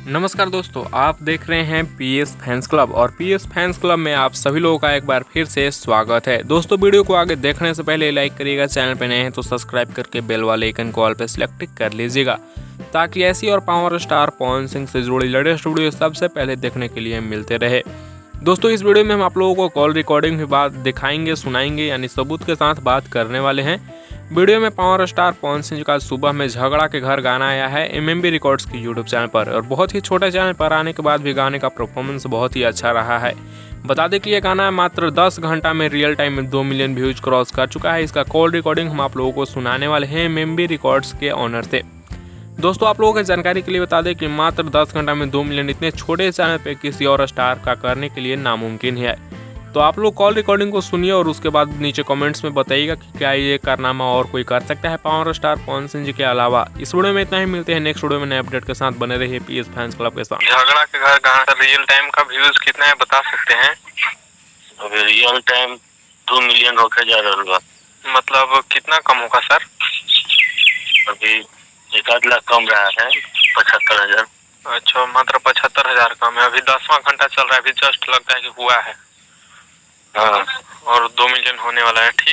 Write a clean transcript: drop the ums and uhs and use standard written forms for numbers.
नमस्कार दोस्तों, आप देख रहे हैं पीएस फैंस क्लब और पीएस फैंस क्लब में आप सभी लोगों का एक बार फिर से स्वागत है। दोस्तों, वीडियो को आगे देखने से पहले लाइक करिएगा, चैनल पे नए हैं तो सब्सक्राइब करके बेल वाले आइकन को ऑल पे सिलेक्ट कर लीजिएगा ताकि ऐसी और पावर स्टार पवन सिंह से जुड़ी लेटेस्ट वीडियो सबसे पहले देखने के लिए मिलते रहे। दोस्तों, इस वीडियो में हम आप लोगों को कॉल रिकॉर्डिंग की बात दिखाएंगे, सुनाएंगे, यानी सबूत के साथ बात करने वाले हैं। वीडियो में पावर स्टार पवन सिंह का सुबह में झगड़ा के घर गाना आया है एमएमबी रिकॉर्ड्स की यूट्यूब चैनल पर और बहुत ही छोटे चैनल पर आने के बाद भी गाने का परफॉर्मेंस बहुत ही अच्छा रहा है। बता दें कि ये गाना मात्र 10 घंटा में रियल टाइम में 2 मिलियन व्यूज क्रॉस कर चुका है। इसका कॉल रिकॉर्डिंग हम आप लोगों को सुनाने वाले हैं एमएमबी रिकॉर्ड्स के ऑनर से। दोस्तों, आप लोगों की जानकारी के लिए बता दें कि मात्र 10 घंटा में 2 मिलियन इतने छोटे चैनल पे किसी और स्टार का करने के लिए नामुमकिन है। तो आप लोग कॉल रिकॉर्डिंग को सुनिए और उसके बाद नीचे कमेंट्स में बताइएगा कि क्या ये कारनामा और कोई कर सकता है पावर स्टार पवन सिंह जी के अलावा। इस वीडियो में इतना ही, मिलते हैं नेक्स्ट वीडियो में नए अपडेट के साथ। बने रहिए पीएस फैंस क्लब के साथ। झगड़ा के घर गाना रियल टाइम का व्यूज कितना है बता सकते हैं? अभी रियल टाइम 2 मिलियन होके जा रहा बा। मतलब कितना कम होगा सर? अभी 1 लाख कम रहा है, 75,000। अच्छा, मात्र 75,000 कम है। अभी 10वां घंटा चल रहा है, अभी जस्ट लगता है कि हुआ है। हाँ, और 2 मिलियन होने वाला है। ठीक।